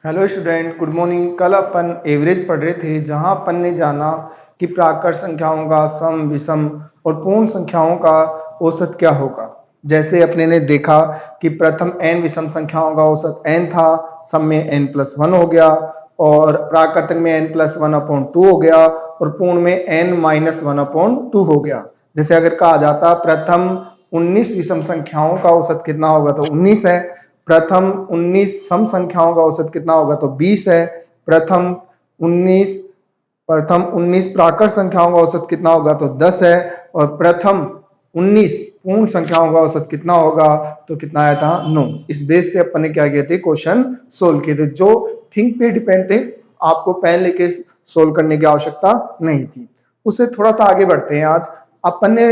Hello student, good morning. कल अपन average पढ़ रहे थे, जहां अपन ने जाना कि प्राकृत संख्याओं का सम, विषम और पूर्ण संख्याओं का औसत क्या होगा। जैसे अपने ने देखा कि प्रथम n विषम संख्याओं का औसत n था, सम में n+1 हो गया और प्राकृतिक में n+1/2 हो गया और पूर्ण में n-1/2 हो गया। जैसे अगर कहा जाता प्रथम 19 विषम संख्याओं का औसत कितना होगा तो 19 है। प्रथम 19 सम संख्याओं का औसत कितना होगा तो 20 है। प्रथम 19 प्राकृत संख्याओं का औसत कितना होगा तो 10 है। और प्रथम 19 पूर्ण संख्याओं का औसत कितना होगा तो कितना आया था 9। इस बेस से अपन ने क्या किए थे, क्वेश्चन सोल्व किए थे जो थिंक पे डिपेंड थे। आपको पेन लेके सोल्व करने की आवश्यकता नहीं थी। उससे थोड़ा सा आगे बढ़ते हैं। आज अपन ने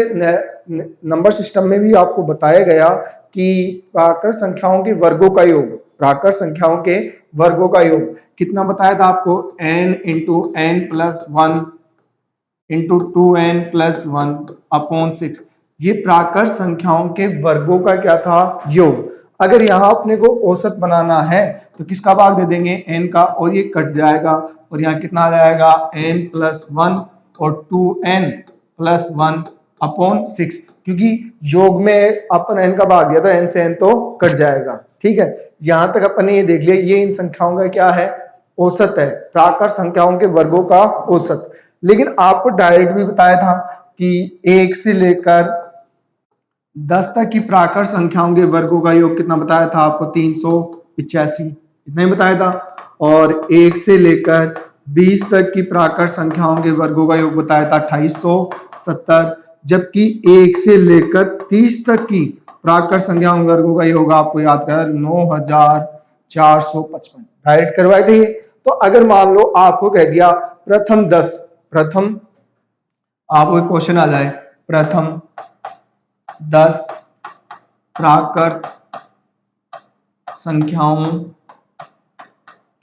नंबर सिस्टम में भी आपको बताया गया कि प्राकृत संख्याओं के वर्गों का योग, प्राकृत संख्याओं के वर्गों का योग कितना बताया था आपको, n into n plus 1 into 2n+1/6। ये प्राकृत संख्याओं के वर्गों का क्या था, योग। अगर यहाँ अपने को औसत बनाना है तो किसका भाग दे देंगे, n का, और ये कट जाएगा और यहाँ कितना आ जाएगा n+1 और 2n+1/6, क्योंकि योग में अपन n का भाग दिया था, n से n तो कट जाएगा। ठीक है, यहां तक अपन ने ये देख लिया, ये इन संख्याओं का क्या है, औसत है, प्राकृत संख्याओं के वर्गों का औसत। लेकिन आपको डायरेक्ट भी बताया था कि 1 से लेकर 10 तक की प्राकृत संख्याओं के वर्गों का योग कितना बताया था आपको, 385, इतना ही बताया था। और 1 से लेकर 20 तक की प्राकृत संख्याओं के वर्गों का योग बताया था 2870। जबकि 1 से लेकर 30 तक की प्राकृत संख्याओं के वर्गों का योग आपको याद कर 9455 डायरेक्ट करवाए थे। तो अगर मान लो आपको कह दिया प्रथम 10, प्रथम आपको एक क्वेश्चन आ जाए, प्रथम 10 प्राकृत संख्याओं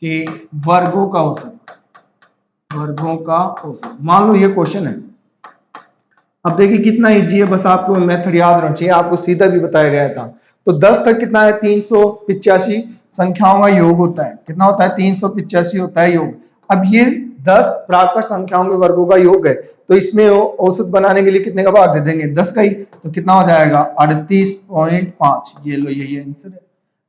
के वर्गों का औसत, वर्गों का औसत, मान लो ये क्वेश्चन है। अब देखिए कितना इजी है, बस आपको मेथड याद रखना चाहिए, आपको सीधा भी बताया गया था। तो 10 तक कितना है, 385 संख्याओं का योग होता है। कितना होता है, 385 होता है योग। अब ये 10 प्राकृत संख्याओं के वर्गों का योग है, तो इसमें औसत बनाने के लिए कितने का भाग दे देंगे, 10 का ही, तो कितना हो जाएगा 38.5। ये लो, यही आंसर है।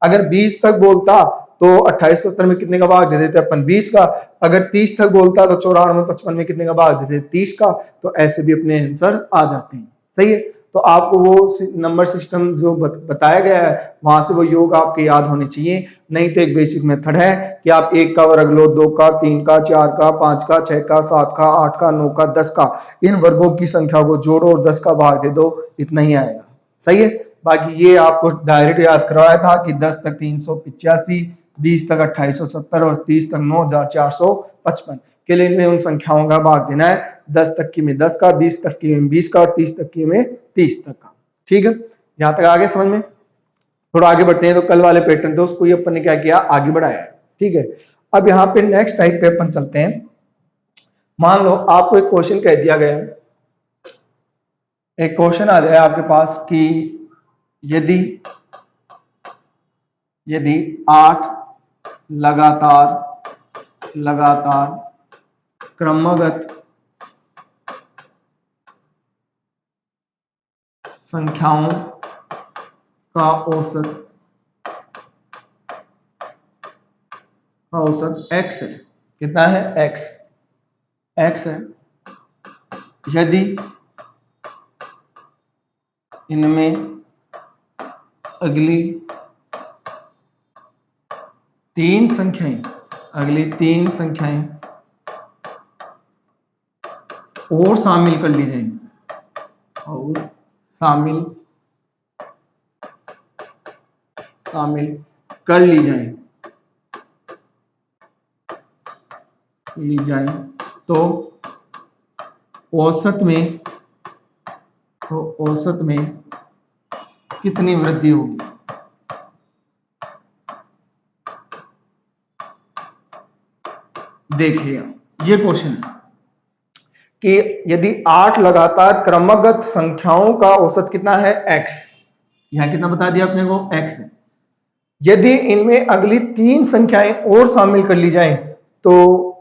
अगर 20 तक बोलता तो 2870 में कितने का भाग दे देते अपन, 20 का। अगर 30 तक बोलता तो 9455 में कितने का भाग देते, 30 का। तो ऐसे भी अपने आंसर आ जाते हैं। सही है, तो आपको वो नंबर सिस्टम जो बताया गया है वहां से वो योग आपके याद होने चाहिए। नहीं तो एक बेसिक मेथड है कि आप 1 का वर्ग लो, 2 का, 3 का, 4 का, 5 का, 6 का, 7 का, 8 का, 9 का, 10 का, इन वर्गों की संख्या को जोड़ो और 10 का भाग दे दो, इतना ही आएगा। सही है, बाकी ये आपको डायरेक्ट याद करवाया था कि 10 तक 385, 20 तक 2870 और 30 तक 9455 के लिए इनमें उन संख्याओं का भाग देना है। 10 तक की में 10 का, 20 तक की में 20 का और 30 तक की में 30 तक का। ठीक है, यहां तक आगे समझ में। थोड़ा आगे बढ़ते हैं, तो कल वाले पैटर्न थे उसको ही अपन ने क्या किया, आगे बढ़ाया है। ठीक है, अब यहाँ पे नेक्स्ट टाइप पे अपन चलते हैं। मान लो आपको एक क्वेश्चन कह दिया गया, एक क्वेश्चन आ जाए आपके पास कि यदि यदि 8 लगातार क्रमगत संख्याओं का औसत x है। कितना है, x है। यदि इनमें अगली तीन संख्याएं और शामिल कर ली जाएंगी, और शामिल कर ली जाए तो औसत में कितनी वृद्धि होगी। देखिए ये क्वेश्चन है कि यदि 8 लगातार क्रमगत संख्याओं का औसत कितना है, x, यहां कितना बता दिया अपने को, x है। यदि इनमें अगली 3 संख्याएं और शामिल कर ली जाएं तो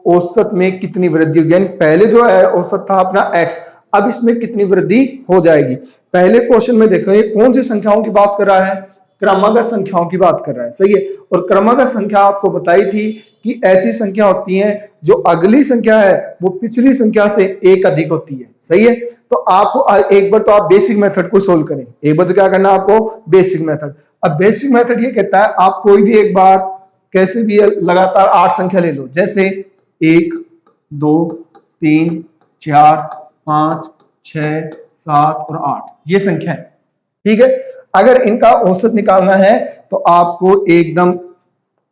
औसत में कितनी वृद्धि होगी, यानी पहले जो है औसत था अपना x, अब इसमें कितनी वृद्धि हो जाएगी। पहले क्वेश्चन में देखो ये कौन सी संख्याओं की बात कर रहा है, क्रमागत संख्याओं की बात कर रहा है, सही है। और क्रमागत संख्या आपको बताई थी कि ऐसी संख्या होती है जो अगली संख्या है वो पिछली संख्या से एक अधिक होती है, सही है। तो आपको एक बार तो आप बेसिक मेथड को सोल्व करें, एक बार तो क्या करना है आपको, बेसिक मेथड। अब बेसिक मेथड ये कहता है आप कोई भी एक बार कैसे भी लगातार 8 संख्या ले लो, जैसे 1 2 3 4 5 6 7 और 8 ये संख्या है, ठीक है। अगर इनका औसत निकालना है तो आपको एकदम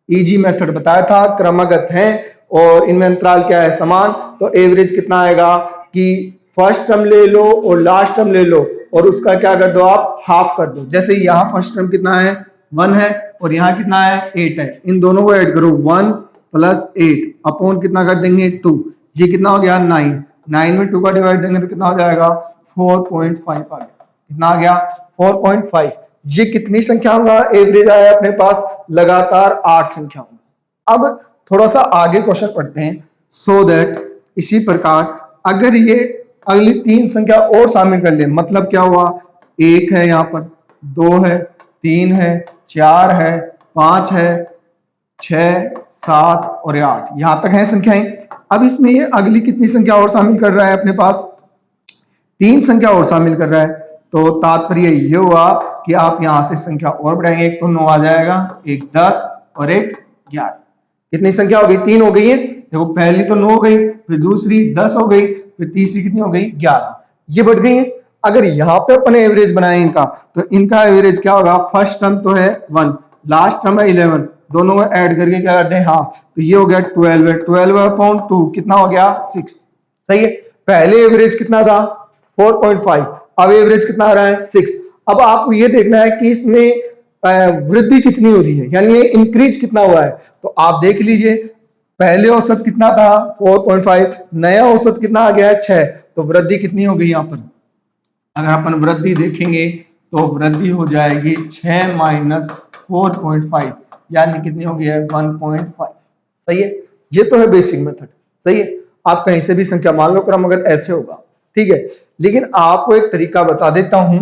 इजी मेथड बताया था, क्रमागत है और इनमें अंतराल क्या है, समान। तो एवरेज कितना आएगा कि फर्स्ट टर्म ले लो और लास्ट टर्म ले लो और उसका क्या कर दो आप, हाफ कर दो। जैसे यहाँ फर्स्ट टर्म कितना है 1 है और यहाँ कितना है 8 है, इन दोनों को ऐड करो 1 + 8 अपॉन कितना कर देंगे 2, ये कितना हो गया 9, 9 में 2 का डिवाइड देंगे तो कितना हो जाएगा 4.5 आ गया, कितना आ गया 4.5। ये कितनी संख्याओं का एवरेज आया अपने पास, लगातार 8 संख्याओं। अब थोड़ा सा आगे क्वेश्चन पढ़ते हैं, सो दैट इसी प्रकार अगर ये अगली 3 संख्या और शामिल कर ले, मतलब क्या हुआ 1 है यहाँ पर, 2 है, 3 है, 4 है, 5 है, 6 7 और 8, यहां तक है संख्याएं। अब इसमें ये अगली कितनी संख्या और शामिल कर रहा है, अपने पास 3 संख्या और शामिल कर रहा है। तो तात्पर्य ये हुआ कि आप यहां से संख्या और बढ़ाएंगे, एक तो 9 आ जाएगा, एक 10 और एक 11, कितनी संख्या हो गई 3 हो गई है। देखो पहली तो 9 हो गई, फिर दूसरी 10 हो गई, फिर तीसरी कितनी हो गई 11, ये बढ़ गई है। अगर यहाँ पे अपन एवरेज बनाए इनका तो इनका एवरेज क्या होगा, फर्स्ट टर्म तो है 1, लास्ट टर्म है 11, दोनों में ऐड करके क्या करते हैं हाफ, तो ये हो गया 12 है, 12/2 कितना हो गया 6, सही है। पहले एवरेज कितना था 4.5, अब एवरेज कितना आ रहा है 6। अब आपको ये देखना है कि इसमें वृद्धि कितनी हो रही है, यानी इंक्रीज कितना हुआ है। तो आप देख लीजिए पहले औसत कितना था 4.5, नया औसत कितना आ गया है 6, तो वृद्धि कितनी हो गई यहाँ पर। अगर अपन वृद्धि देखेंगे तो वृद्धि हो जाएगी 6 - 4.5, यानी कितनी हो गई है 1.5, सही है। ये तो है बेसिक मेथड, सही है। आप कहीं से भी संख्या मान लो क्रमागत ऐसे होगा, ठीक है। लेकिन आपको एक तरीका बता देता हूं,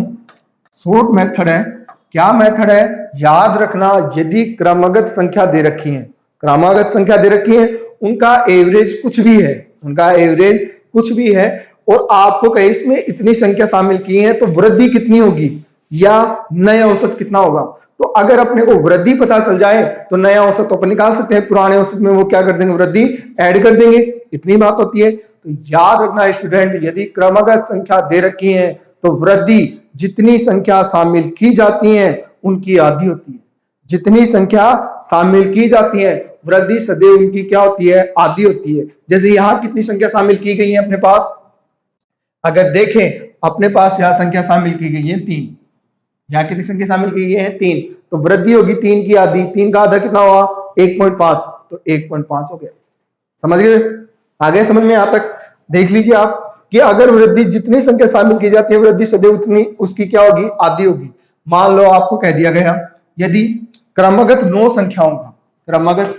शॉर्ट मेथड है। क्या मेथड है, याद रखना यदि क्रमागत संख्या दे रखी है, क्रमागत संख्या दे रखी है, उनका एवरेज कुछ भी है, उनका एवरेज कुछ भी है और आपको कहीं इसमें इतनी संख्या शामिल की है तो वृद्धि कितनी होगी या नया औसत कितना होगा। तो अगर अपने को वृद्धि पता चल जाए तो नया औसत तो अपन निकाल सकते हैं, पुराने औसत में वो क्या कर देंगे, वृद्धि ऐड कर देंगे, इतनी बात होती है। तो याद रखना स्टूडेंट, यदि क्रमागत संख्या दे रखी है तो वृद्धि जितनी संख्या शामिल की जाती है उनकी आधी होती है, जितनी संख्या शामिल की जाती है वृद्धि सदैव उनकी क्या होती है, आधी होती है। जैसे यहाँ कितनी संख्या शामिल की गई है अपने पास, अगर देखें अपने पास यहाँ संख्या शामिल की गई है 3, यहाँ कितनी संख्या शामिल की गई है 3, तो वृद्धि होगी 3 की आधी, 3 का आधा कितना हुआ 1.5, तो 1.5 हो गया। समझ गए, आ गए समझ में यहाँ तक। देख लीजिए आप कि अगर वृद्धि जितनी संख्या शामिल की जाती है वृद्धि सदैव उतनी उसकी क्या होगी, आधी होगी। मान लो आपको कह दिया गया यदि क्रमागत 9 संख्याओं का, क्रमागत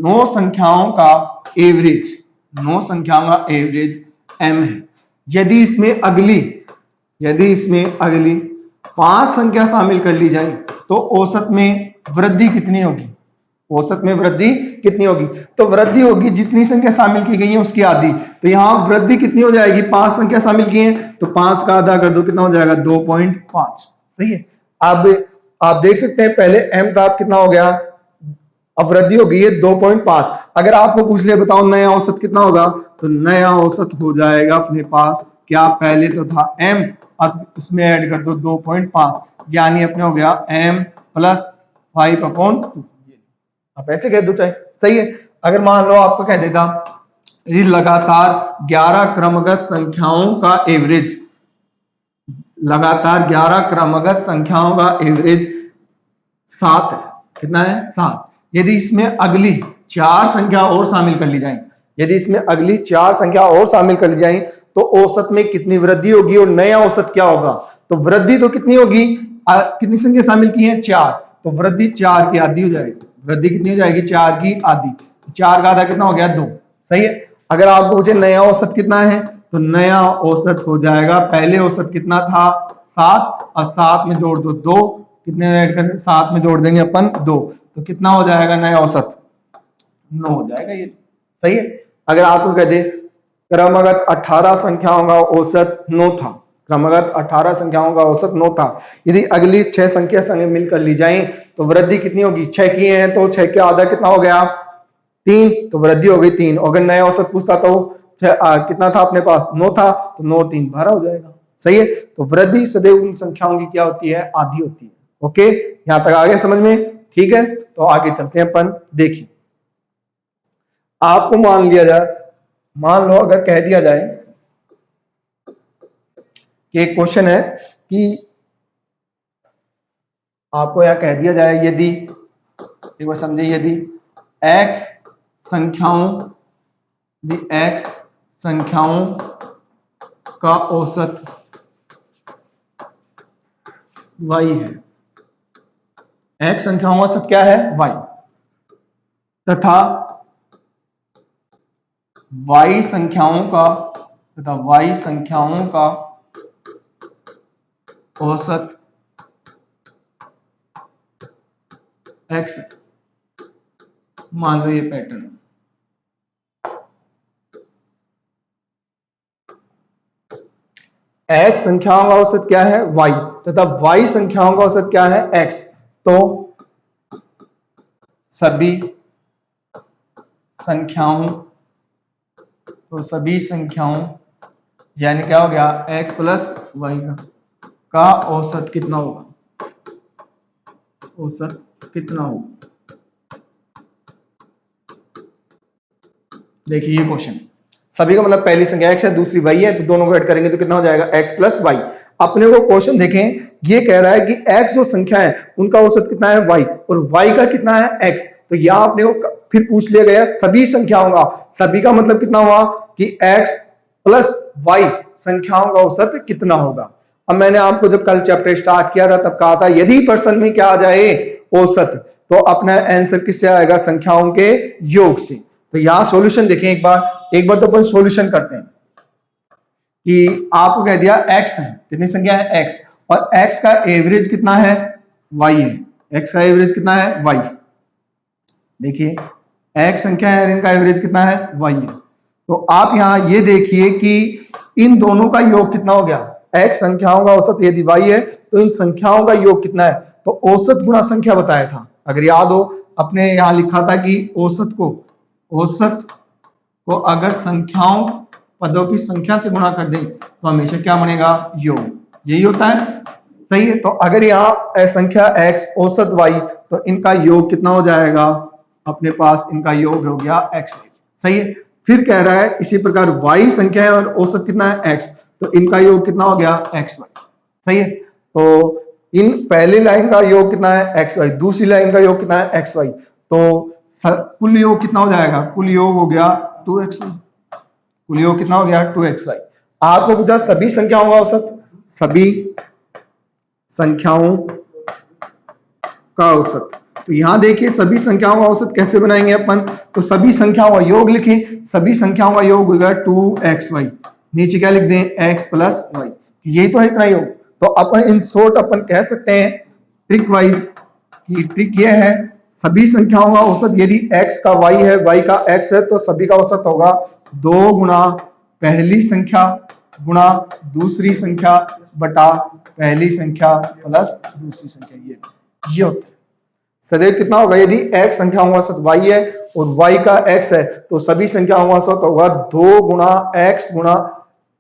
9 संख्याओं का एवरेज, 9 संख्याओं का एवरेज m है, यदि इसमें अगली 5 संख्या शामिल कर ली जाए तो औसत में वृद्धि कितनी होगी, औसत में वृद्धि कितनी होगी, तो वृद्धि होगी जितनी संख्या शामिल की गई है उसकी आधी। तो यहाँ वृद्धि कितनी हो जाएगी, 5 संख्या शामिल की है तो 5 का आधा कर दो, कितना हो जाएगा 2.5, सही है। अब आप देख सकते हैं पहले m था, कितना हो गया, अब वृद्धि हो गई है 2.5। अगर आपको पूछ लिया बताओ नया औसत कितना होगा, तो नया औसत हो जाएगा अपने पास क्या, पहले तो था m, अब उसमें ऐड कर दो 2.5, यानी अपने हो गया m + 5/2। आप ऐसे कह दो चाहे, सही है। अगर मान लो आपको कह देता लगातार 11 क्रमागत संख्याओं का एवरेज, लगातार 11 क्रमागत संख्याओं का एवरेज 7 है, कितना है 7, यदि इसमें अगली 4 संख्या और शामिल कर ली जाए, यदि इसमें अगली 4 संख्या और शामिल कर ली जाए तो औसत में कितनी वृद्धि होगी और नया औसत क्या होगा। तो वृद्धि तो कितनी होगी, कितनी संख्या शामिल की है 4, तो वृद्धि 4 की आधी हो जाएगी। वृद्धि कितनी हो जाएगी? 4 की आधी। 4 का आधा कितना हो गया? 2। सही है। अगर आपको पूछे नया औसत कितना है, तो नया औसत हो जाएगा, पहले औसत कितना था? 7, और 7 में जोड़ दो 2, कितने ऐड करें? 7 में जोड़ देंगे अपन 2, तो कितना हो जाएगा नया औसत? 9 हो जाएगा ये। सही है। अगर आपको कह दे क्रमगत 18 संख्याओं का औसत 9 था, क्रमगत 18 संख्याओं का औसत 9 था, यदि अगली 6 संख्या संग मिलकर ली जाए तो वृद्धि कितनी होगी? 6 की है तो 6 के आधा कितना हो गया? 3, तो वृद्धि हो गई 3। अगर नया औसत पूछता तो कितना था अपने पास? 9 था, तो 9 3 12 हो जाएगा। सही है। तो वृद्धि सदैव उन संख्याओं की क्या होती है? आधी होती है। ओके, यहां तक आगे समझ में? ठीक है, तो आगे चलते हैं अपन। देखिए, आपको मान लिया जाए, मान लो अगर कह दिया जाए कि एक क्वेश्चन है कि आपको यह कह दिया जाए यदि, एक बार समझे, यदि x संख्याओं का औसत y है, x संख्याओं का औसत क्या है? y, तथा y संख्याओं का औसत x, मान लो ये पैटर्न, x संख्याओं का औसत क्या है? y, तथा y संख्याओं का औसत क्या है? x, तो सभी संख्याओं यानी क्या हो गया? x प्लस वाई का औसत कितना होगा? औसत कितना होगा? देखिए ये क्वेश्चन, सभी का मतलब पहली संख्या x है, दूसरी y है, तो दोनों को ऐड करेंगे तो कितना हो जाएगा? x plus y. अपने को क्वेश्चन देखें, ये कह रहा है कि x जो संख्या है उनका औसत कितना है? y, और y का कितना है? x। तो यहां अपने को फिर पूछ लिया गया सभी संख्याओं का, सभी का मतलब कितना हुआ कि x प्लस y संख्याओं का औसत कितना होगा। अब मैंने आपको जब कल चैप्टर स्टार्ट किया था तब कहा था यदि प्रश्न में क्या आ जाए? औसत, तो अपना आंसर किससे आएगा? संख्याओं के योग से। तो यहां सॉल्यूशन देखें एक बार तो अपन सॉल्यूशन करते हैं कि आपको कह दिया x है, कितनी संख्या है? x, और x का एवरेज कितना है? y है। x का एवरेज कितना है? y। देखिए x संख्या है, इनका एवरेज कितना है? y है। तो आप यहां ये देखिए कि इन दोनों का योग कितना हो गया? x संख्याओं का औसत यदि y है तो इन संख्याओं का योग कितना है? तो औसत गुणा संख्या बताया था, अगर याद हो, अपने यहां लिखा था कि औसत को अगर संख्याओं पदों की संख्या से गुणा कर दें तो हमेशा क्या बनेगा? योग। यही होता है। सही है। तो अगर यहाँ संख्या x औसत y, तो इनका योग कितना हो जाएगा? अपने पास इनका योग हो गया x। सही है। फिर कह रहा है इसी प्रकार y संख्या है और औसत कितना है? x, तो इनका योग कितना हो गया? xy। सही है। तो इन पहली लाइन का योग कितना है? xy, दूसरी लाइन का योग कितना है? xy, तो कुल योग कितना हो जाएगा? कुल योग हो गया 2xy। कुल योग कितना हो गया? 2xy। आपको पूछा सभी संख्याओं का औसत, सभी संख्याओं का औसत, तो यहां देखिए सभी संख्याओं का औसत कैसे बनाएंगे अपन? तो सभी संख्याओं का योग लिखें, सभी संख्याओं का योग होगा 2xy, नीचे क्या लिख दें? x plus y. यही तो है इतना योग। तो अपन इन शॉर्ट अपन कह सकते हैं ट्रिक वाइज की ट्रिक ये है, सभी संख्याओं का औसत यदि x का y है, y का x है, तो सभी का औसत होगा 2 गुणा पहली संख्या गुणा दूसरी संख्या बटा पहली संख्या प्लस दूसरी संख्या। ये होता है। सदैव कितना होगा? यदि x संख्याओं का औसत y है और y का x है, तो सभी संख्याओं का औसत होगा 2 गुणा x गुणा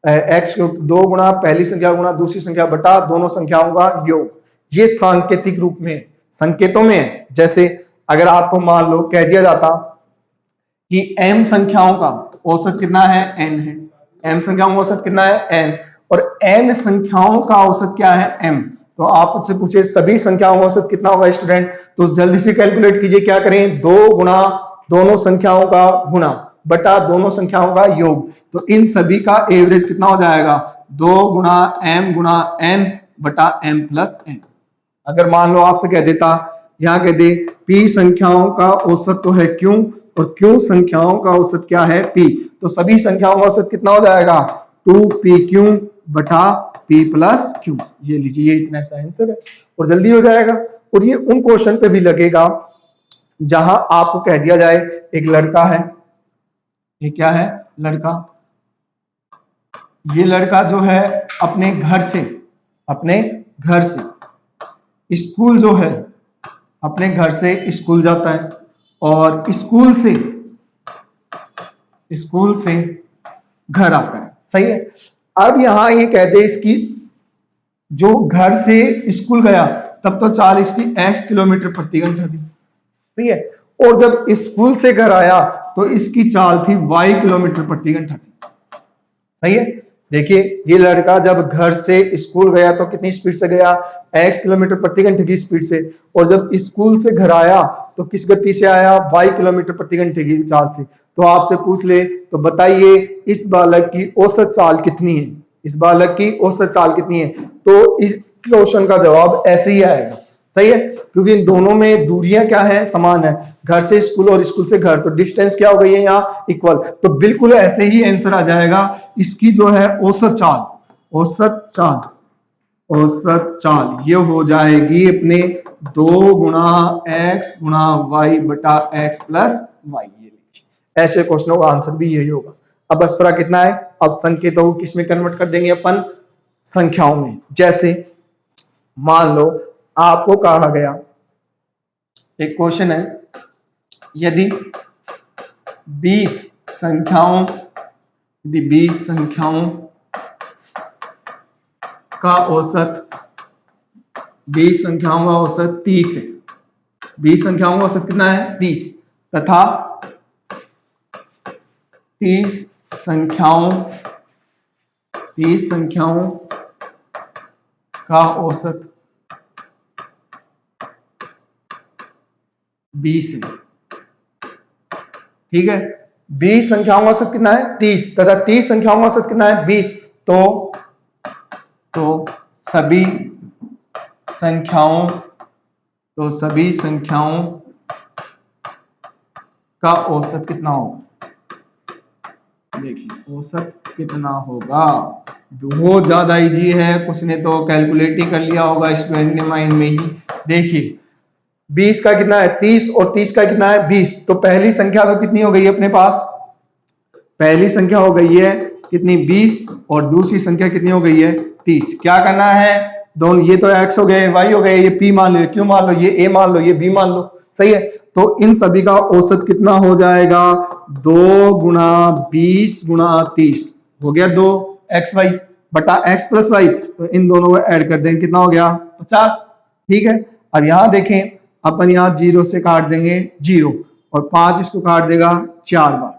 x, 2 गुणा पहली संख्या गुणा दूसरी संख्या बटा दोनों संख्याओं का योग। ये सांकेतिक रूप में, संकेतों में है। जैसे अगर आपको मान लो कह दिया जाता कि m संख्याओं का औसत कितना है? n है। m संख्याओं का औसत कितना है? n, और n संख्याओं का औसत क्या है? m। तो आप उससे पूछे सभी संख्याओं का औसत कितना होगा स्टूडेंट? तो जल्दी से कैलकुलेट कीजिए, क्या करें? 2 गुणा दोनों संख्याओं का गुणा बटा दोनों संख्याओं का योग, तो इन सभी का एवरेज कितना हो जाएगा? 2 गुणा m गुणा n बटा m प्लस n। अगर मान लो आपसे कह देता यहाँ कह दे p संख्याओं का औसत तो है q और q संख्याओं का औसत क्या है p, तो सभी संख्याओं का औसत कितना हो जाएगा 2pq बटा p प्लस q। ये लीजिए, ये इतना सा आंसर है और जल्दी हो जाएगा। और ये उन क्वेश्चन पे भी लगेगा जहां आपको कह दिया जाए एक लड़का है, ये क्या है लड़का, ये लड़का जो है अपने घर से स्कूल जो है अपने घर से स्कूल जाता है और स्कूल से घर आता है, सही है। अब यहां ये कहते इसकी जो घर से स्कूल गया तब तो चाल इसकी x किलोमीटर प्रति घंटा थी, सही है, और जब स्कूल से घर आया तो इसकी चाल थी y किलोमीटर प्रति घंटा थी, सही है। देखिए ये लड़का जब घर से स्कूल गया तो कितनी स्पीड से गया, x किलोमीटर प्रति घंटे की स्पीड से, और जब स्कूल से घर आया तो किस गति से आया, y किलोमीटर प्रति घंटे की चाल से। तो आपसे पूछ ले तो बताइए इस बालक की औसत चाल कितनी है, इस बालक की औसत चाल कितनी है, तो इस क्वेश्चन का जवाब ऐसे ही आएगा, सही है, क्योंकि इन दोनों में दूरियां क्या है, समान है, घर से स्कूल और स्कूल से घर, तो डिस्टेंस क्या हो गई है यहाँ इक्वल, तो बिल्कुल ऐसे ही आंसर आ जाएगा। इसकी जो है औसत चाल ये हो जाएगी अपने 2 गुणा x गुणा y बटा x प्लस y। ऐसे क्वेश्चनों का आंसर भी यही होगा। अब बस फर्क कितना है, अब संकेतों को किसमें कन्वर्ट कर देंगे अपन, संख्याओं में। जैसे मान लो आपको कहा गया एक क्वेश्चन है, यदि 20 संख्याओं का औसत 30 है, 20 संख्याओं का औसत कितना है 30, तथा 30 संख्याओं का औसत 20 है, ठीक है। 20 संख्याओं का औसत कितना है 30 तथा 30 संख्याओं का औसत कितना है 20, तो सभी संख्याओं का औसत कितना होगा, देखिए औसत कितना होगा, बहुत ज्यादा इजी है, कुछ ने तो कैलकुलेट ही कर लिया होगा स्टूडेंट ने माइंड में ही। देखिए 20 का कितना है 30 और 30 का कितना है 20, तो पहली संख्या तो कितनी हो गई है अपने पास, पहली संख्या हो गई है कितनी 20 और दूसरी संख्या कितनी हो गई है 30। क्या करना है, दोनों ये तो x हो गए y हो गए, ये p मान लो, q मान लो, ये a मान लो, ये b मान लो, सही है। तो इन सभी का औसत कितना हो जाएगा 2 गुणा 20 गुणा 30 हो गया 2xy बटा x प्लस y, तो इन दोनों को ऐड कर देंगे कितना हो गया 50, ठीक है। अब यहाँ देखें अपन यहाँ 0 से काट देंगे 0 और 5 इसको काट देगा 4 बार,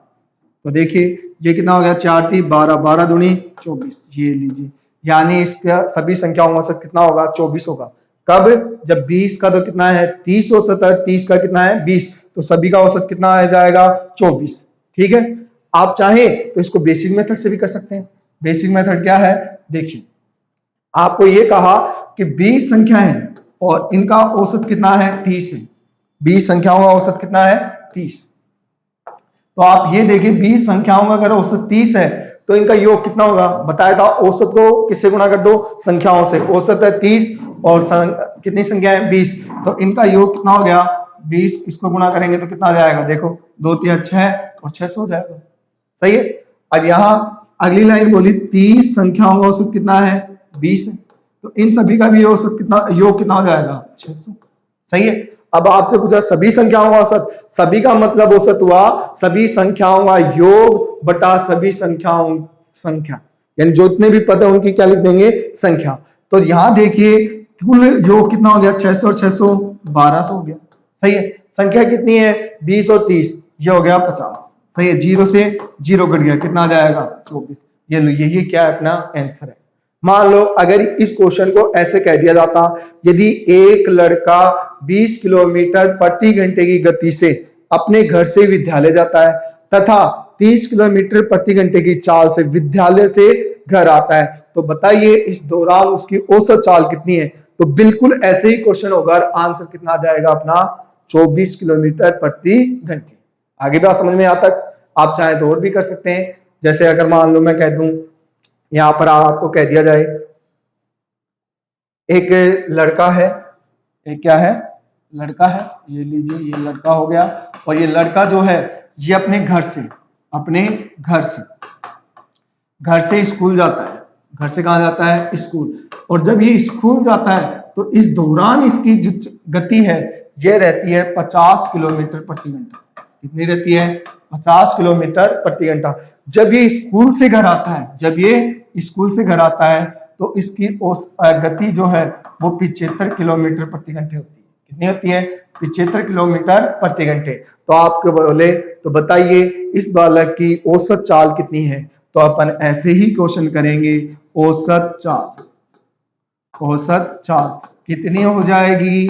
तो देखिए ये कितना हो गया 4 3 12 12 दूनी 24, ये लीजिए, यानी इसका सभी संख्याओं का औसत कितना होगा 24 होगा। कब, जब 20 का तो कितना है 30 औसत है, 30 का कितना है 20, तो सभी का औसत कितना आ जाएगा 24, ठीक है। आप चाहें तो इसको बेसिक मेथड से भी कर सकते हैं। बेसिक मेथड क्या है, देखिए आपको ये कहा कि 20 संख्या है और इनका औसत कितना है 30 है, 20 संख्याओं का औसत कितना है 30, तो आप ये देखिए 20 संख्याओं का अगर औसत 30 है तो इनका योग कितना होगा, बताया था औसत को किससे गुणा कर दो, संख्याओं से, औसत है 30 और कितनी संख्या है 20, तो इनका योग कितना हो गया 20, इसको गुणा करेंगे तो कितना आ जाएगा, देखो 2 3 6 और 600 हो जाएगा, सही है। अब यहाँ अगली लाइन बोली 30 संख्याओं का औसत कितना है 20 है, तो इन सभी का भी औसत कितना, योग कितना हो जाएगा 600, सही है। अब आपसे पूछा सभी संख्याओं का औसत, सभी का मतलब औसत हुआ सभी संख्याओं का योग बटा सभी संख्याओं संख्या, यानी जो इतने भी पद है उनकी क्या लिख देंगे संख्या। तो यहां देखिए कुल योग कितना हो गया 600 और 600 1200 हो गया, सही है। संख्या कितनी है 20 और 30, ये हो गया 50, सही है। 0 से 0 कट गया, कितना आ जाएगा 24, ये लो, यही क्या है अपना आंसर है। मान लो अगर इस क्वेश्चन को ऐसे कह दिया जाता, यदि एक लड़का 20 किलोमीटर प्रति घंटे की गति से अपने घर से विद्यालय जाता है तथा 30 किलोमीटर प्रति घंटे की चाल से विद्यालय से घर आता है, तो बताइए इस दौरान उसकी औसत चाल कितनी है। तो बिल्कुल ऐसे ही क्वेश्चन होगा और आंसर कितना आ जाएगा अपना 24 किलोमीटर प्रति घंटे। आगे बात समझ में आता तक आप चाहे तो और भी कर सकते हैं। जैसे अगर मान लो मैं कह दूं यहां पर आपको कह दिया जाए एक लड़का है, एक क्या है, लड़का है, ये लीजिए ये लड़का हो गया, और ये लड़का जो है ये अपने घर से स्कूल जाता है। घर से कहां जाता है, स्कूल। और जब ये स्कूल जाता है तो इस दौरान इसकी जो गति है ये रहती है 50 किलोमीटर प्रति घंटा। कितनी रहती है, 50 किलोमीटर प्रति घंटा। जब ये स्कूल से घर आता है तो इसकी गति जो है वो 75 किलोमीटर प्रति घंटे होती है। कितनी होती है, 75 किलोमीटर प्रति घंटे। तो आपको बोले तो बताइए इस बालक की औसत चाल कितनी है, तो अपन ऐसे ही क्वेश्चन करेंगे। औसत चाल कितनी हो जाएगी,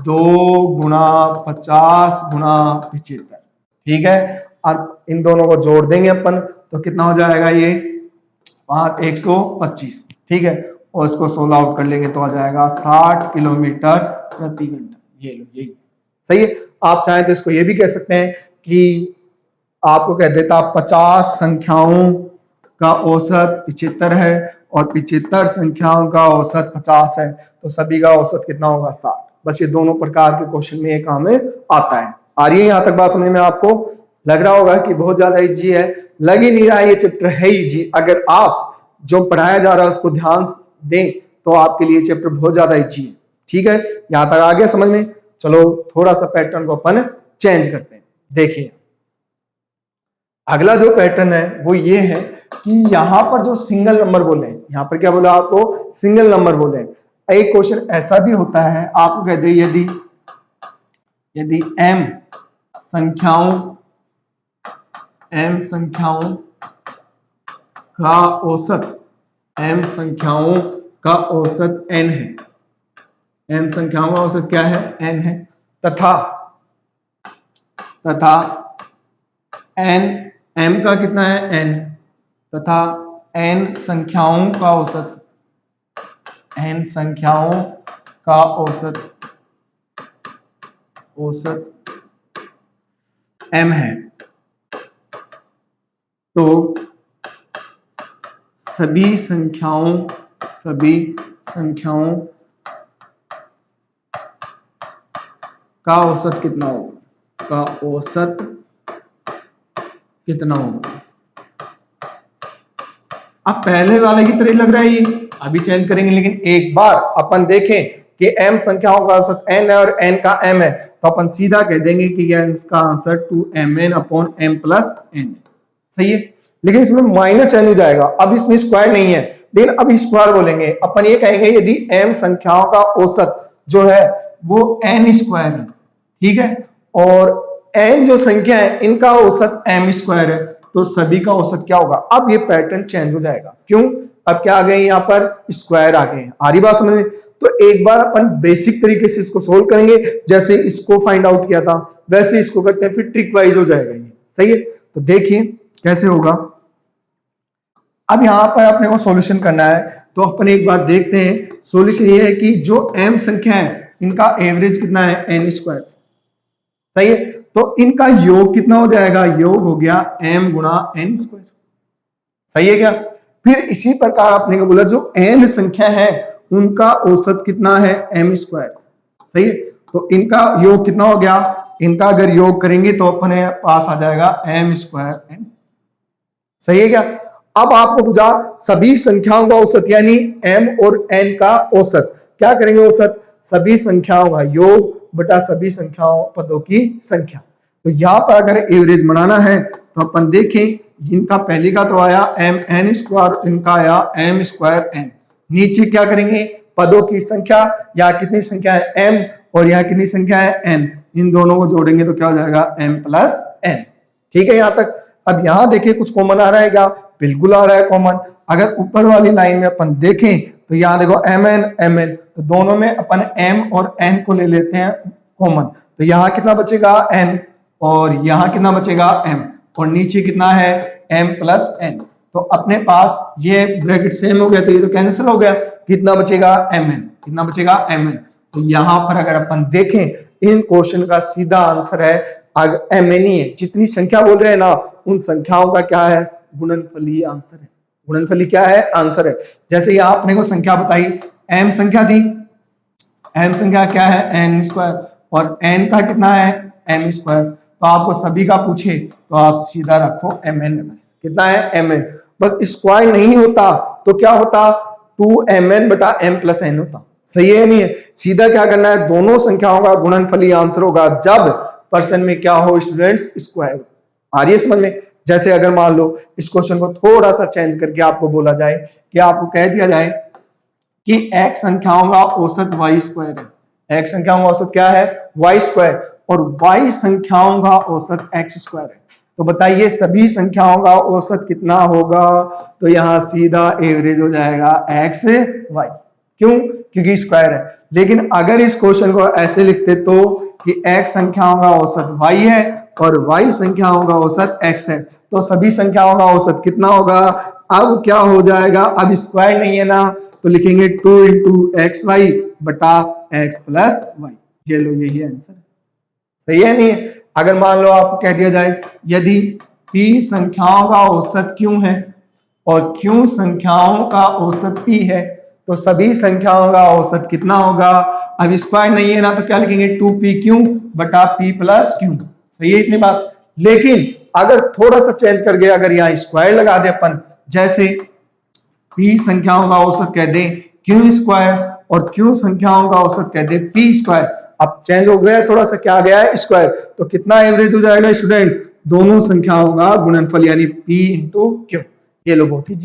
2 गुणा 50 गुणा 75। ठीक है, अब इन दोनों को जोड़ देंगे अपन तो कितना हो जाएगा, ये 125। ठीक है, और इसको 16 आउट कर लेंगे तो आ जाएगा 60 किलोमीटर प्रति घंटा। ये लो, यही सही है। आप चाहें तो इसको ये भी कह सकते हैं कि आपको कह देता 50 संख्याओं का औसत 75 है और 75 संख्याओं का औसत 50 है, तो सभी का औसत कितना होगा, 60। बस ये दोनों प्रकार के क्वेश्चन में ये काम में आता है। आ रही है यहां तक बात समझ में? आपको लग रहा होगा कि बहुत ज्यादा इजी है, लग ही नहीं रहा है ये चैप्टर है इजी। अगर आप जो पढ़ाया जा रहा है उसको ध्यान दें तो आपके लिए चैप्टर बहुत ज्यादा इजी है। ठीक है, यहां तक आ गया समझ में? चलो थोड़ा सा पैटर्न को अपन चेंज करते हैं। देखिए अगला जो पैटर्न है वो ये है कि यहां पर जो सिंगल नंबर बोले, यहां पर क्या बोला आपको, सिंगल नंबर बोले। एक क्वेश्चन ऐसा भी होता है, आपको कह दे यदि m संख्याओं का औसत n है, m संख्याओं का औसत क्या है, n है, तथा n m का कितना है, n, तथा n संख्याओं का औसत m है, तो सभी संख्याओं का औसत कितना होगा, अब पहले वाले की तरह लग रहा है ये, अभी चेंज करेंगे। लेकिन एक बार अपन देखें कि m संख्याओं का औसत n है और n का m है, तो अपन सीधा कह देंगे कि इसका आंसर 2mn/m+n। सही है, लेकिन इसमें माइनस चेंज हो जाएगा। अब इसमें स्क्वायर नहीं है, लेकिन अब स्क्वायर बोलेंगे। अपन ये कहेंगे यदि m संख्याओं का औसत जो है वो n स्क्वायर है, ठीक है, और n जो संख्या है इनका औसत m स्क्वायर है, तो सभी का औसत क्या होगा। अब ये पैटर्न चेंज हो जाएगा। क्यों, अब क्या आ गए यहाँ पर, स्क्वायर आ गए हैं। आ रही बात समझ में? तो एक बार अपन बेसिक तरीके से इसको सोल्व करेंगे, जैसे इसको फाइंड आउट किया था वैसे इसको करते हैं, फिर ट्रिक वाइज हो जाएगा ये। सही है, तो देखिए कैसे होगा। अब यहाँ पर अपने को सॉल्यूशन करना है, तो अपन एक बार देखते हैं। सॉल्यूशन ये है कि जो m संख्या है इनका एवरेज कितना है, n स्क्वायर। सही है, तो इनका योग कितना हो जाएगा, योग हो गया m गुणा n स्क्वायर। सही है क्या? फिर इसी प्रकार आपने को बोला जो n संख्या है उनका औसत कितना है, m स्क्वायर। सही है, तो इनका योग कितना हो गया, इनका अगर योग करेंगे तो अपने पास आ जाएगा m स्क्वायर n। सही है क्या? अब आपको पूछा सभी संख्याओं का औसत, यानी m और n का औसत। क्या करेंगे, औसत सभी संख्याओं का योग बटा सभी संख्याओं पदों की संख्या। तो यहाँ पर अगर एवरेज बनाना है तो अपन देखें, इनका पहले का तो आया m n स्क्वायर, इनका आया m स्क्वायर n। नीचे क्या करेंगे, पदों की संख्या, यहाँ कितनी संख्या है m और यहाँ कितनी संख्या है n, इन दोनों को जोड़ेंगे तो क्या हो जाएगा m+n। ठीक है, यहाँ तक। अब यहाँ देखिए कुछ कॉमन आ रहा है क्या, बिल्कुल आ रहा है कॉमन। अगर ऊपर वाली लाइन में अपन देखें तो यहाँ देखो mn, तो दोनों में अपन m और n को ले लेते हैं कॉमन, तो यहाँ कितना बचेगा n और यहाँ कितना बचेगा m, और नीचे कितना है m+n। तो अपने पास ये ब्रैकेट सेम हो गया तो ये तो कैंसिल हो गया, कितना बचेगा mn, कितना बचेगा mn। तो यहां पर अगर अपन देखें इन क्वेश्चन का सीधा आंसर है अगर mn ही है, जितनी संख्या बोल रहे हैं ना उन संख्याओं का क्या है गुणनफली आंसर है। गुणनफली क्या है आंसर है। जैसे ये आपने को संख्या बताई m संख्या थी, m संख्या क्या है n स्क्वायर और n का कितना है m स्क्वायर। तो आपको सभी का पूछे तो आप सीधा रखो mn, बस कितना है mn, बस स्क्वायर नहीं होता तो क्या होता 2mn बटा m प्लस n होता। सही है नहीं है। सीधा क्या करना है दोनों संख्याओं का गुणनफली आंसर होगा जब पर्सन में क्या हो स्टूडेंट्स स्क्वायर। आ रही है समझ में। जैसे अगर मान लो इस क्वेश्चन को थोड़ा सा चेंज करके आपको बोला जाए कि आपको कह दिया जाए कि x संख्याओं का औसत y स्क्वायर है, x संख्याओं का औसत क्या है y स्क्वायर और y संख्याओं का औसत x स्क्वायर है। तो बताइए सभी संख्याओं का औसत कितना होगा। तो यहां सीधा एवरेज हो जाएगा x y, क्यों क्योंकि स्क्वायर है। लेकिन अगर इस क्वेश्चन को ऐसे लिखते तो कि x संख्याओं का औसत y है और y संख्याओं का औसत x है, तो सभी संख्याओं का औसत कितना होगा। अब क्या हो जाएगा, अब स्क्वायर नहीं है ना तो लिखेंगे 2 इंटू एक्स वाई बटा एक्स प्लस वाई। ये लो यही आंसर। सही है नहीं। अगर मान लो आपको कह दिया जाए यदि p संख्याओं का औसत q है और q संख्याओं का औसत p है तो सभी संख्याओं का औसत कितना होगा। अब स्क्वायर नहीं है ना तो क्या लिखेंगे 2pq बटा p प्लस q। सही है इतनी बात। लेकिन अगर थोड़ा सा चेंज करके अगर यहाँ स्क्वायर लगा दे अपन, जैसे p संख्याओं का औसत कह दे q स्क्वायर और q संख्याओं का औसत कह दे p स्क्वायर। अब चेंज हो गया थोड़ा सा, क्या गया है स्क्वायर, तो कितना एवरेज हो जाएगा स्टूडेंट्स दोनों संख्याओं का गुणनफल यानी p इंटू q। ये लो बहुत ही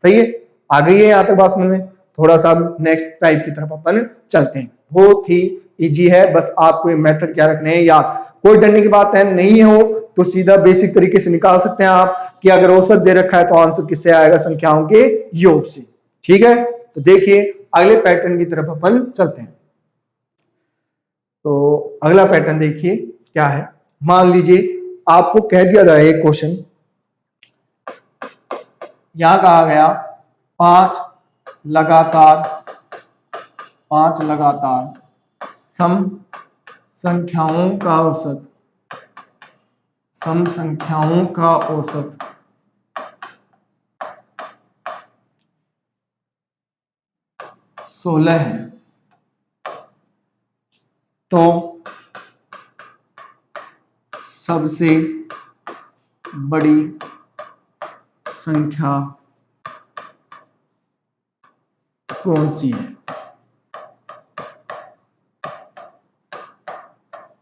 सही है। आ गई है यहाँ तक बात समझ में। थोड़ा सा नेक्स्ट टाइप की तरफ अपन चलते हैं। बहुत ही इजी है, बस आपको ये मेथड क्या रखने हैं याद। कोई डरने की बात है नहीं हो तो सीधा बेसिक तरीके से निकाल सकते हैं आप कि अगर औसत दे रखा है तो आंसर किससे आएगा संख्याओं के योग से। ठीक है, तो देखिए अगले पैटर्न की तरफ अपन चलते हैं। तो अगला पैटर्न देखिए क्या है। मान लीजिए आपको कह दिया जाए एक क्वेश्चन, यहां कहा गया पांच लगातार सम संख्याओं का औसत 16 है तो सबसे बड़ी संख्या कौन सी है।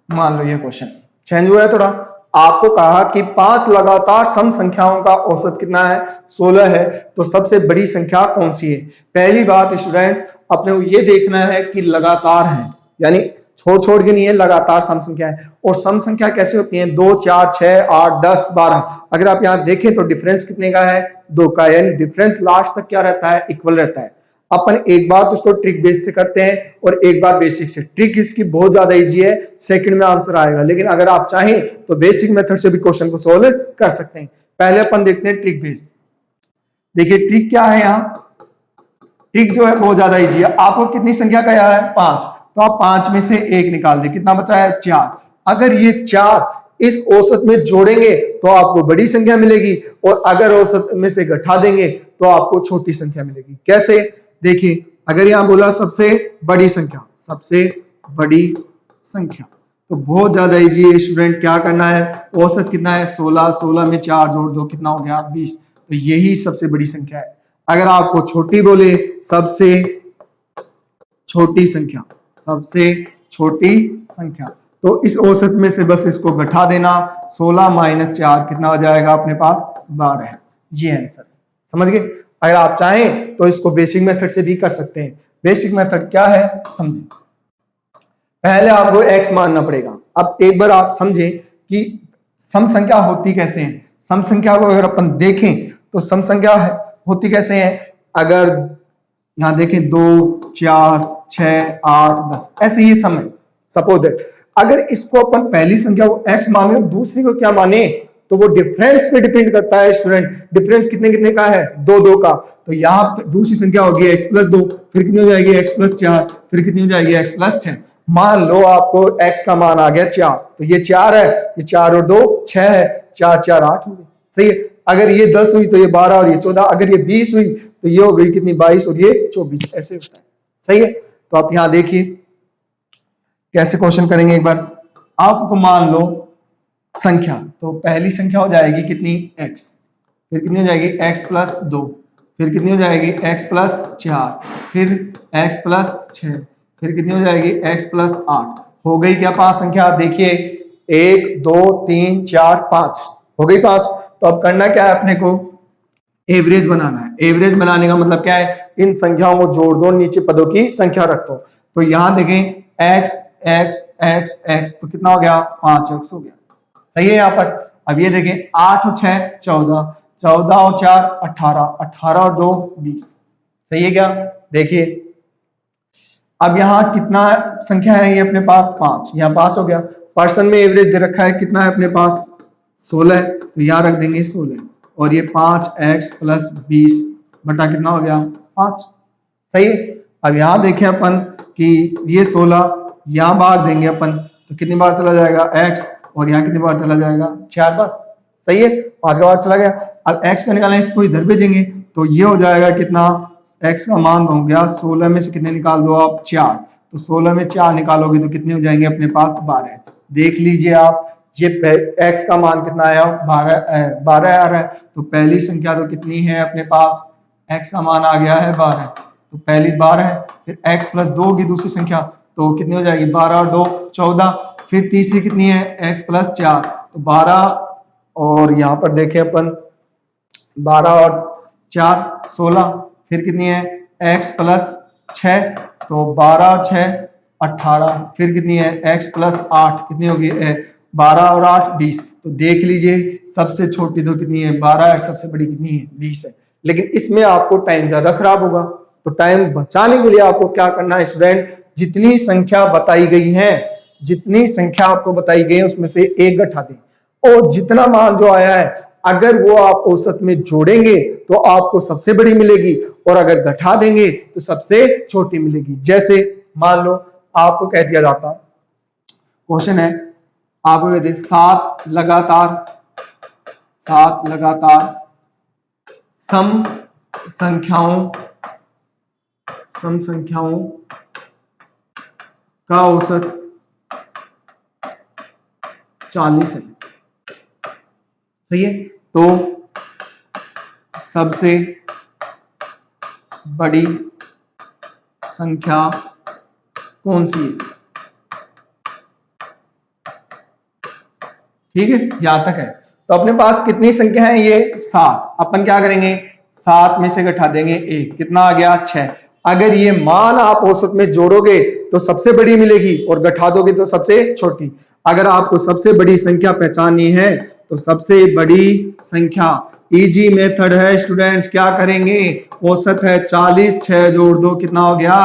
मान लो ये क्वेश्चन चेंज हुआ है थोड़ा। आपको कहा कि 5 लगातार सम संख्याओं का औसत कितना है 16 है तो सबसे बड़ी संख्या कौन सी है। पहली बात स्टूडेंट्स अपने को ये देखना है कि लगातार है यानी छोड़ छोड़ के नहीं है, लगातार सम संख्या है। और सम संख्या कैसे होती है 2 4 6 8 10 12। अगर आप यहां देखें तो डिफरेंस कितने का है 2 का, यानी डिफरेंस लास्ट तक क्या रहता है इक्वल रहता है। अपन एक बार तो उसको ट्रिक बेस से करते हैं और एक बार बेसिक से। ट्रिक इसकी बहुत ज्यादा इजी है, सेकंड में आंसर आएगा, लेकिन अगर आप चाहें तो बेसिक मेथड से भी क्वेश्चन को सोल्व कर सकते हैं। पहले अपन देखते हैं ट्रिक बेस। देखिए ट्रिक क्या है, यहाँ ट्रिक जो है बहुत ज्यादा इजी है। आपको कितनी संख्या का यहाँ है 5, तो आप 5 में से 1 निकाल दे, कितना बचा है 4। अगर ये 4 इस औसत में जोड़ेंगे तो आपको बड़ी संख्या मिलेगी और अगर औसत में से घटा देंगे तो आपको छोटी संख्या मिलेगी। कैसे, देखिए अगर यहां बोला सबसे बड़ी संख्या तो बहुत ज्यादा इजी है स्टूडेंट। क्या करना है, औसत कितना है 16, 16 में 4 जोड़ दो कितना हो गया 20, तो यही सबसे बड़ी संख्या है। अगर आपको छोटी बोले सबसे छोटी संख्या तो इस औसत में से बस इसको घटा देना, 16 माइनस 4 कितना हो जाएगा अपने पास 12 है। ये आंसर समझ गए। अगर आप चाहें तो इसको बेसिक मेथड से भी कर सकते हैं। बेसिक मेथड क्या है समझें। पहले आपको x मानना पड़ेगा। अब एक बार आप समझें कि सम संख्या होती कैसे है। सम संख्या को अगर अपन देखें तो सम संख्या होती कैसे है, अगर यहां देखें 2 4 6 8 10 ऐसे ही सम है। सपोज दैट अगर इसको अपन पहली संख्या को x माने दूसरी को क्या माने तो वो डिफरेंस पे डिपेंड करता है स्टूडेंट। डिफरेंस कितने कितने का है, 2 का। तो यहाँ दूसरी संख्या होगी x+2, फिर कितनी हो जाएगी x+4, फिर कितनी हो जाएगी x+6। मान लो आपको x का मान आ गया 4, तो ये 4 है, ये 4 और 2 6 है, 4 4 8 हो गई, सही है। अगर ये 10 हुई तो ये 12 और ये 14, अगर ये 20 हुई तो ये हो गई कितनी 22 और ये 24, ऐसे होता है, सही है। तो आप यहाँ देखिए कैसे क्वेश्चन करेंगे एक बार। आपको मान लो संख्या, तो पहली संख्या हो जाएगी कितनी x, फिर कितनी हो जाएगी x+2, फिर कितनी हो जाएगी x+4, फिर x+6, फिर कितनी हो जाएगी x+8। हो गई क्या 5 संख्या, आप देखिए 1 2 3 4 5 हो गई 5। तो अब करना क्या है अपने को, एवरेज बनाना है। एवरेज बनाने का मतलब क्या है, इन संख्याओं को जोड़ दो, नीचे पदों की संख्या रख दो। तो यहां देखें x x x x, तो कितना हो गया 5x हो गया, सही है। यहाँ पर अब ये देखें 8 और 6 14, 14 और 4 18, 18 और 2 20, सही है क्या। देखिए अब यहाँ कितना संख्या है ये अपने पास 5, यहाँ 5 हो गया। पर्सन में एवरेज दे रखा है कितना है अपने पास 16 है, तो यहाँ रख देंगे 16, और ये 5x+20 बटा कितना हो गया 5, सही है। अब यहाँ देखें अपन कि ये 16 यहाँ भाग देंगे अपन, तो कितनी बार चला जाएगा x, और यहाँ कितनी बार चला जाएगा 4 बार, सही है, 5 का बार चला गया। अब x का निकालना है, इसको इधर भेजेंगे, तो ये हो जाएगा कितना, x का मान हो गया 16 में से कितने निकाल दो आप 4, तो 16 में 4 निकालोगे तो कितने हो जाएंगे अपने पास 12। देख लीजिए आप, ये x का मान कितना आया 12 आ रहा है, तो पहली संख्या तो कितनी है अपने पास, x का मान आ गया है 12, तो पहली 12 है। फिर x+2 की दूसरी संख्या तो कितनी हो जाएगी 12 और 2 14, फिर तीसरी कितनी है x+4, तो 12, और यहाँ पर देखें अपन 12 और 4 16, फिर कितनी है x+6, तो 12 और 6 18, फिर कितनी है x+8 कितनी होगी 12 और 8 20। तो देख लीजिए सबसे छोटी तो कितनी है 12 है, सबसे बड़ी कितनी है 20 है। लेकिन इसमें आपको टाइम ज्यादा खराब होगा, तो टाइम बचाने के लिए आपको क्या करना है स्टूडेंट, जितनी संख्या बताई गई है, जितनी संख्या आपको बताई गई है उसमें से एक घटा दें, और जितना मान जो आया है अगर वो आप औसत में जोड़ेंगे तो आपको सबसे बड़ी मिलेगी, और अगर घटा देंगे तो सबसे छोटी मिलेगी। जैसे मान लो आपको कह दिया जाता, क्वेश्चन है आपको कहते 7 लगातार सम संख्याओं का औसत 40 है, सही है। तो सबसे बड़ी संख्या कौन सी है, ठीक है, यहां तक है। तो अपने पास कितनी संख्या है ये 7, अपन क्या करेंगे 7 में से घटा देंगे 1, कितना आ गया 6। अगर ये मान आप औसत में जोड़ोगे तो सबसे बड़ी मिलेगी, और घटा दोगे तो सबसे छोटी। अगर आपको सबसे बड़ी संख्या पहचाननी है तो सबसे बड़ी संख्या इजी मेथड है स्टूडेंट्स, क्या करेंगे, औसत है 40, 6 जोड़ दो कितना हो गया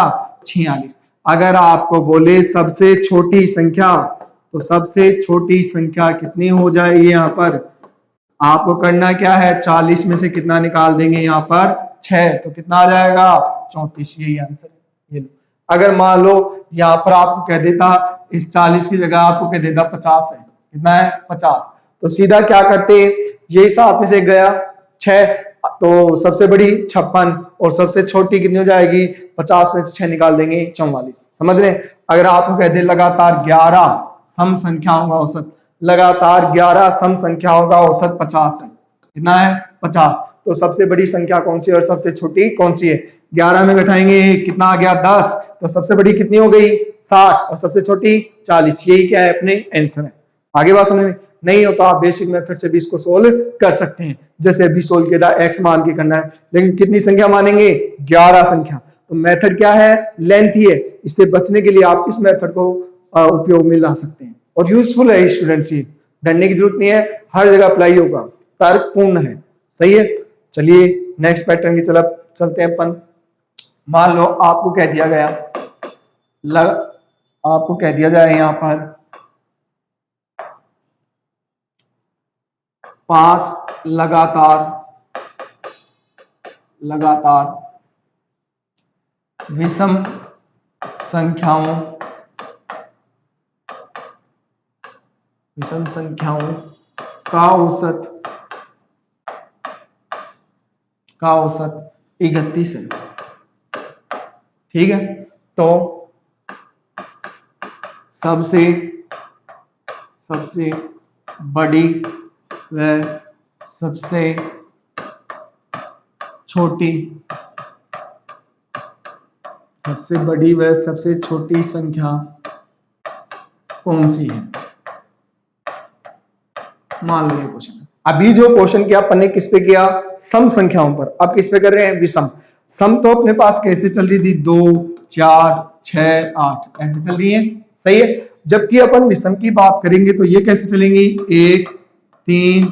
46। अगर आपको बोले सबसे छोटी संख्या, तो सबसे छोटी संख्या कितनी हो जाएगी, यहाँ पर आपको करना क्या है 40 में से कितना निकाल देंगे यहाँ पर 6, तो कितना आ जाएगा 34, यही आंसर है। ये लो, अगर मान लो यहाँ पर आपको कह देता इस 40 की जगह आपको कह देता 50 है, कितना है 50, तो सीधा क्या करते, ये 7 में से गया 6, तो सबसे बड़ी 56, और सबसे छोटी कितनी हो जाएगी 50 में से 6 निकाल देंगे 44, समझ रहे हैं। अगर आपको कह दे लगातार 11 सम संख्याओं का औसत, लगातार 11 सम संख्याओं का औसत 50 है, कितना है 50, तो सबसे बड़ी संख्या कौन सी है और सबसे छोटी कौन सी है, 11 में घटाएंगे कितना आ गया 10, तो सबसे बड़ी कितनी हो गई 60 और सबसे छोटी 40, यही क्या है अपने आंसर है। आगे बात समझ में नहीं हो तो आप बेसिक मेथड से भी इसको सोल्व कर सकते हैं, जैसे अभी सोल्व किया था एक्स मान के करना है, लेकिन कितनी संख्या मानेंगे 11 संख्या, तो मेथड क्या है लेंथ ही है। इससे बचने के लिए आप इस मेथड को उपयोग में ला सकते हैं, और यूजफुल है स्टूडेंट्स, ये डरने की जरूरत नहीं है, हर जगह अप्लाई होगा, तर्कपूर्ण है, सही है। चलिए नेक्स्ट पैटर्न की तरफ चलते हैं अपन। मान लो आपको कह दिया गया आपको कह दिया जाए यहाँ पर 5 लगातार विषम संख्याओं का औसत 31 है। ठीक है, तो सबसे बड़ी व सबसे छोटी संख्या कौन सी है? मान लो ये क्वेश्चन है। अभी जो क्वेश्चन किया अपन ने किस पे किया? सम संख्याओं पर। अब किस पे कर रहे हैं? विषम। सम तो अपने पास कैसे चल रही थी? 2, 4, 6, 8 ऐसे चल रही है, सही है। जबकि अपन विषम की बात करेंगे तो ये कैसे चलेंगी? 1, 3,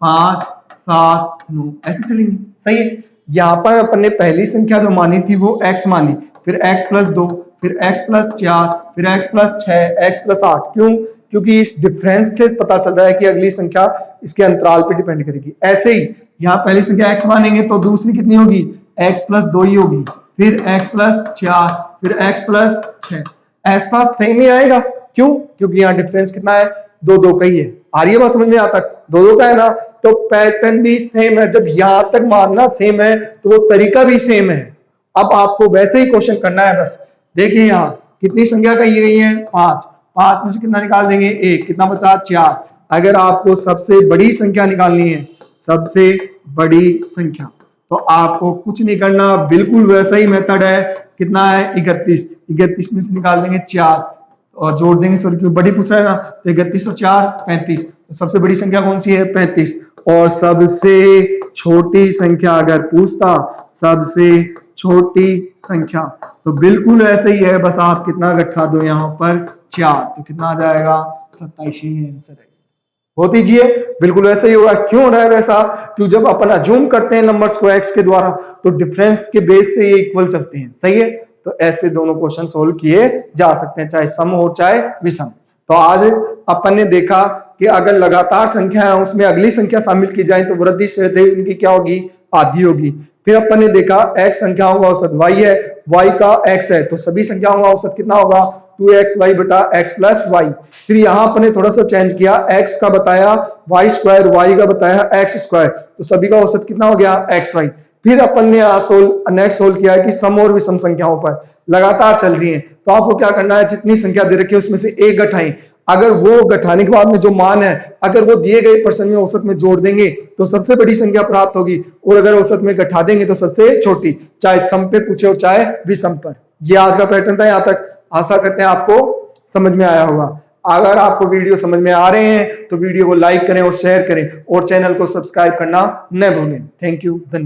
5, 7, 9 ऐसे चलेंगी, सही है। यहाँ पर अपन ने पहली संख्या जो मानी थी वो x मानी, फिर x + 2, फिर x + 4, फिर x + 6, x + 8। क्यों? क्योंकि इस डिफरेंस से पता चल रहा है कि अगली संख्या इसके अंतराल पे डिपेंड करेगी। ऐसे ही यहाँ पहली संख्या x मानेंगे तो दूसरी कितनी होगी? x + 2 ही होगी, फिर x + 4, फिर x + 6। ऐसा सेम ही आएगा। क्यों? क्योंकि यहाँ डिफरेंस कितना है? 2 का ही है। आ रही है बात समझ में? यहाँ तक 2 का है ना, तो पैटर्न भी सेम है। जब यहां तक मानना सेम है तो वो तरीका भी सेम है। अब आपको वैसे ही क्वेश्चन करना है बस। देखिए यहाँ कितनी संख्या कही गई है? 5 में से कितना निकाल देंगे? 1। कितना बचा? 4। अगर आपको सबसे बड़ी संख्या निकालनी है, सबसे बड़ी संख्या, तो आपको कुछ नहीं करना, बिल्कुल वैसा ही मेथड है। कितना है? 31। 31 में से निकाल देंगे 4 और जोड़ देंगे। सॉरी, क्यों बड़ी पूछ रहा है ना, तो 31 और 4 35। तो सबसे बड़ी संख्या कौन सी है? 35। और सबसे छोटी संख्या अगर पूछता, सबसे छोटी संख्या, तो बिल्कुल ऐसे ही है। बस आप कितना रखा दो यहाँ पर? 4। तो कितना आ जाएगा? 27 ही आंसर है। हो दीजिए, बिल्कुल वैसे ही होगा। क्यों हो रहा है वैसा? क्यों जब अपन अज्यूम करते हैं नंबर्स को x के द्वारा तो डिफरेंस के बेस से ये इक्वल चलते हैं, सही है। तो ऐसे दोनों क्वेश्चन सोल्व किए जा सकते हैं, चाहे सम हो चाहे विषम। तो आज अपन ने देखा कि अगर लगातार संख्या है उसमें अगली संख्या शामिल की जाए तो वृद्धि से उनकी क्या होगी? आधी होगी। फिर अपन ने देखा x संख्याओं का औसत y है, y का x है, तो सभी संख्याओं का औसत कितना होगा? 2xy बटा x प्लस वाई। फिर यहाँ अपन ने थोड़ा सा चेंज किया, x का बताया y स्क्वायर, y का बताया x स्क्वायर, तो सभी का औसत कितना हो गया? xy। फिर अपन ने नेक्स्ट सोल्व किया कि सम और विषम संख्याओं पर लगातार चल रही है, तो आपको क्या करना है? जितनी संख्या दे रखी है उसमें से एक घटाएं। अगर वो घटाने के बाद में जो मान है, अगर वो दिए गए पर्सन में औसत में जोड़ देंगे तो सबसे बड़ी संख्या प्राप्त होगी, और अगर औसत में घटा देंगे तो सबसे छोटी, चाहे सम पे पूछे और चाहे विषम पर। ये आज का पैटर्न था। यहाँ तक आशा करते हैं आपको समझ में आया होगा। अगर आपको वीडियो समझ में आ रहे हैं तो वीडियो को लाइक करें और शेयर करें और चैनल को सब्सक्राइब करना न भूलें। थैंक यू, धन्यवाद।